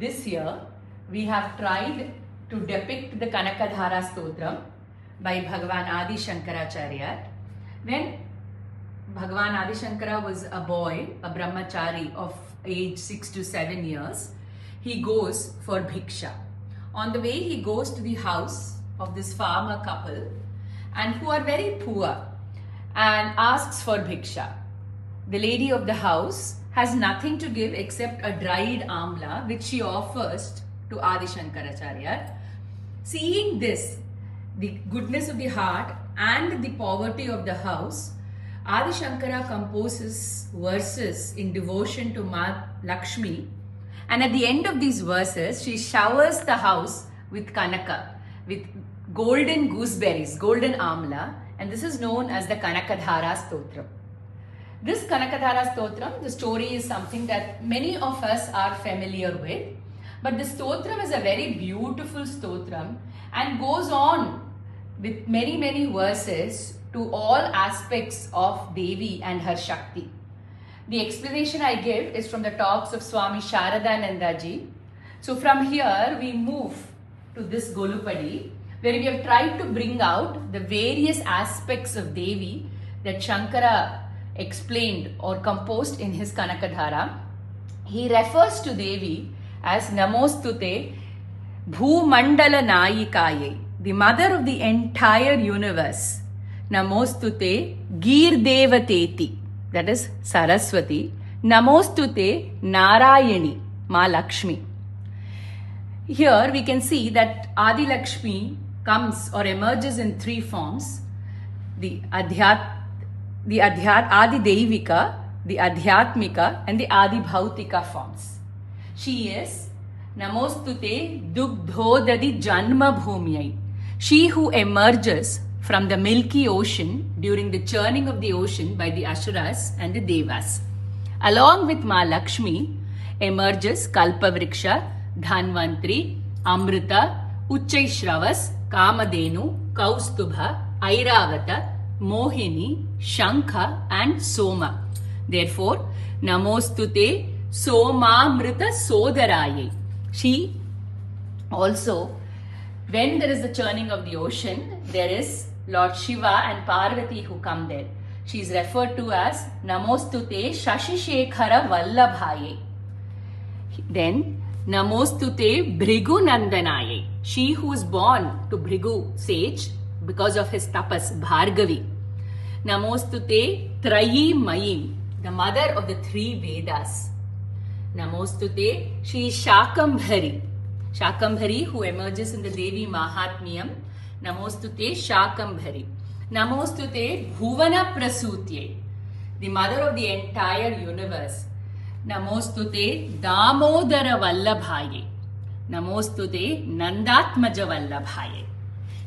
this year we have tried to depict the Kanakadhara Sthrothram by Bhagavan Adi Shankaracharya. When Bhagavan Adi Shankara was a boy, a brahmachari of age 6 to 7 years, he goes for bhiksha. On the way he goes to the house of this farmer couple and who are very poor and asks for bhiksha. The lady of the house has nothing to give except a dried amla which she offers to Adi Shankaracharya. Seeing this, the goodness of the heart and the poverty of the house, Adi Shankara composes verses in devotion to Ma Lakshmi, and at the end of these verses she showers the house with kanaka, with golden gooseberries, golden amla, and this is known as the Kanakadhara Sthrothram. This Kanakadhara Sthrothram, the story is something that many of us are familiar with, but the Sthrothram is a very beautiful Sthrothram and goes on with many verses to all aspects of Devi and her Shakti. The explanation I give is from the talks of Swami Sharadananda ji. So from here we move to this Golupadi, where we have tried to bring out the various aspects of Devi that Shankara explained or composed in his Kanakadhara. He refers to Devi as Namostute Bhumandala Nayikaye, the mother of the entire universe. Namostute Gir Devateti, that is Saraswati. Namostute Narayani, Ma Lakshmi. Here we can see that Adi Lakshmi comes or emerges in three forms: the Adi Devika, the Adhyatmika, and the Adi Bhautika forms. She is Namostute Dugdhodadi Janma Bhumyai, she who emerges from the milky ocean during the churning of the ocean by the Asuras and the Devas. Along with Ma Lakshmi emerges Kalpavriksha, Dhanvantri, Amrita, Uchchaishravas, Kamadenu, Kaustubha, Airavata, Mohini, Shankha and Soma. Therefore, Namostute Somamrita Sodaraye. She also, when there is the churning of the ocean, there is Lord Shiva and Parvati who come there. She is referred to as Namostute Shashishekhara Vallabhaye. Then Namostute Bhrigu Nandanaye, she who is born to Bhrigu sage because of his tapas, Bhargavi. Namostute Trayi Mayim, the mother of the three Vedas. Namostute, she is Shakambhari. Shakambhari who emerges in the Devi Mahatmyam. Namostute Shakambhari. Namostute Bhuvana Prasutye, the mother of the entire universe. Namostute Damodara Vallabhaye. Namostute Nandatmaja Vallabhaye.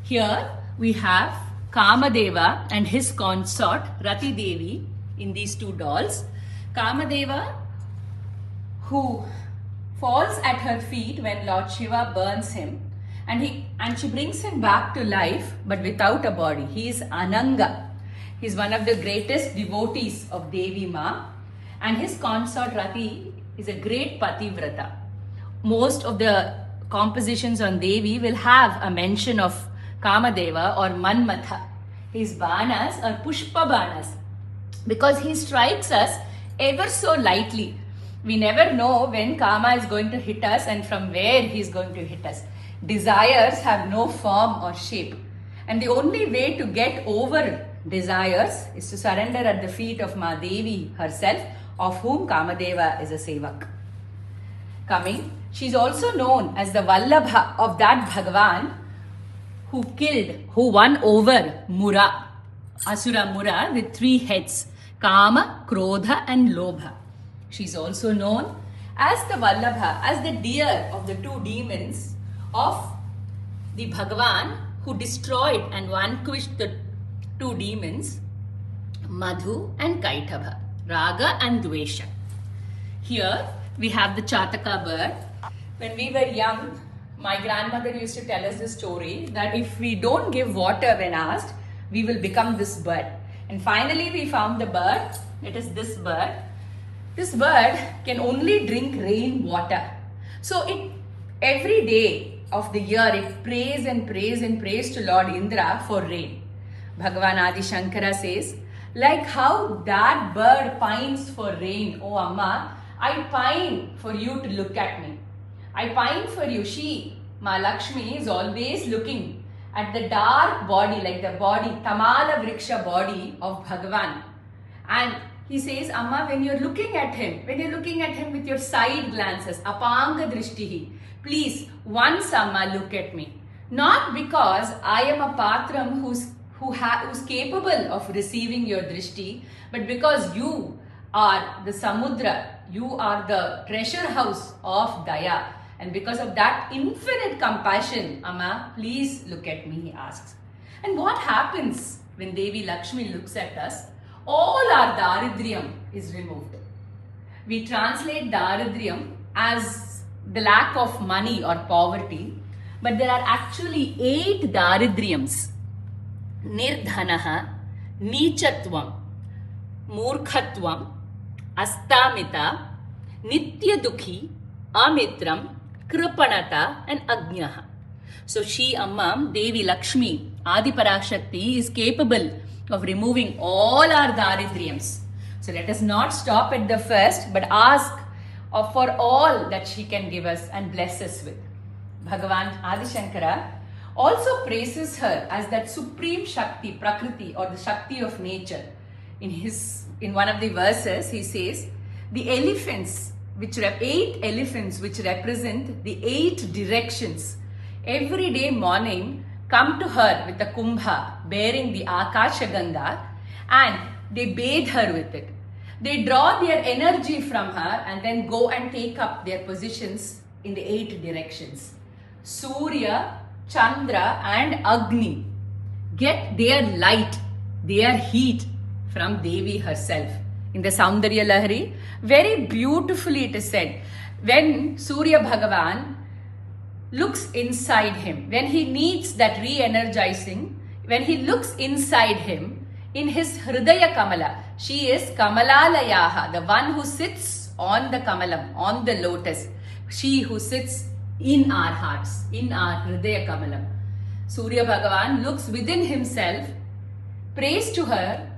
Here we have Kamadeva and his consort Rati Devi in these two dolls. Kamadeva, who falls at her feet when Lord Shiva burns him, and she brings him back to life but without a body. He is Ananga. He is one of the greatest devotees of Devi Ma, and his consort Rati is a great Pativrata. Most of the compositions on Devi will have a mention of Kamadeva or Manmatha. His banas are Pushpa banas because he strikes us ever so lightly. We never know when Kama is going to hit us and from where he is going to hit us. Desires have no form or shape, and the only way to get over desires is to surrender at the feet of Ma Devi herself, of whom Kamadeva is a sevak. Coming, she is also known as the Vallabha of that Bhagavan who won over Mura, Asura Mura, with three heads: Kama, Krodha and Lobha. She is also known as the Vallabha, as the deer of the two demons of the Bhagavan who destroyed and vanquished the two demons, Madhu and Kaithabha, Raga and Dvesha. Here we have the Chataka bird. When we were young, my grandmother used to tell us the story that if we don't give water when asked, we will become this bird. And finally we found the bird. It is this bird. This bird can only drink rain water. So every day of the year it prays and prays and prays to Lord Indra for rain. Bhagavan Adi Shankara says, like how that bird pines for rain, oh Amma, I pine for you to look at me. I pine for you. She, Ma Lakshmi, is always looking at the dark body, like the body, Tamala Vriksha body of Bhagavan. And he says, Amma, when you're looking at him with your side glances, apanga drishtihi, please, once Amma, look at me. Not because I am a patram who's capable of receiving your drishti, but because you are the samudra, you are the treasure house of Daya. And because of that infinite compassion, Amma, please look at me, he asks. And what happens when Devi Lakshmi looks at us? All our daridriyam is removed. We translate daridriyam as the lack of money or poverty, but there are actually 8 daridriyams. Nirdhanaha, Nichatvam, Murkhatvam, Astamita, Nitya Dukhi, Amitram, Kripanata and Agnaha. So she, Amma, Devi Lakshmi, Adi Parashakti, is capable of removing all our daridriyams. So let us not stop at the first, but ask for all that she can give us and bless us with. Bhagavan Adi Shankara also praises her as that supreme Shakti, Prakriti, or the Shakti of nature. In one of the verses, he says, the elephants, 8 elephants which represent the 8 directions, every day morning come to her with a kumbha bearing the Akasha Ganga, and they bathe her with it. They draw their energy from her and then go and take up their positions in the 8 directions. Surya, Chandra and Agni get their light, their heat from Devi herself. In the Saundarya Lahari, very beautifully it is said, when Surya Bhagavan looks inside him, when he needs that re-energizing, when he looks inside him, in his Hridaya Kamala, she is Kamalalayaha, the one who sits on the Kamalam, on the lotus, she who sits in our hearts, in our Hridaya Kamalam. Surya Bhagavan looks within himself, prays to her,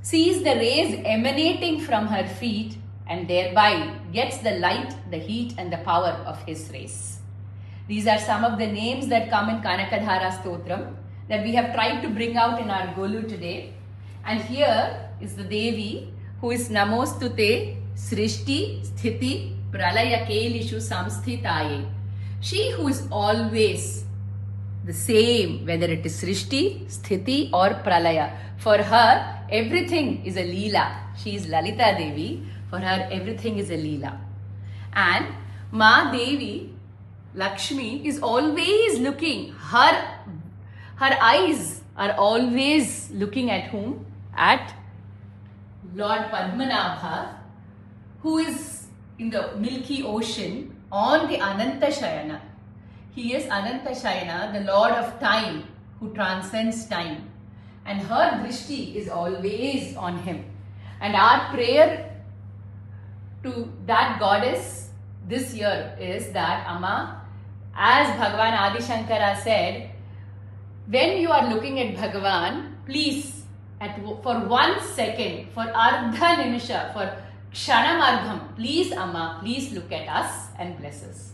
sees the rays emanating from her feet, and thereby gets the light, the heat and the power of his rays. These are some of the names that come in Kanakadhara Sthrothram that we have tried to bring out in our Golu today. And here is the Devi who is Namostute Srishti Sthiti Pralaya Kelishu Samsthitaye. She who is always the same, whether it is Srishti, Sthiti or Pralaya. For her, everything is a Leela. She is Lalita Devi. For her, everything is a Leela. And Ma Devi, Lakshmi, is always looking. Her eyes are always looking at whom? At Lord Padmanabha, who is in the Milky Ocean on the Ananta Shayana. He is Ananta Shayana, the Lord of Time, who transcends time. And her drishti is always on him. And our prayer to that goddess this year is that, Amma, as Bhagavan Adi Shankara said, when you are looking at Bhagavan, please, for 1 second, for Ardha Nimisha, for Kshanamardham, please, Amma, please look at us and bless us.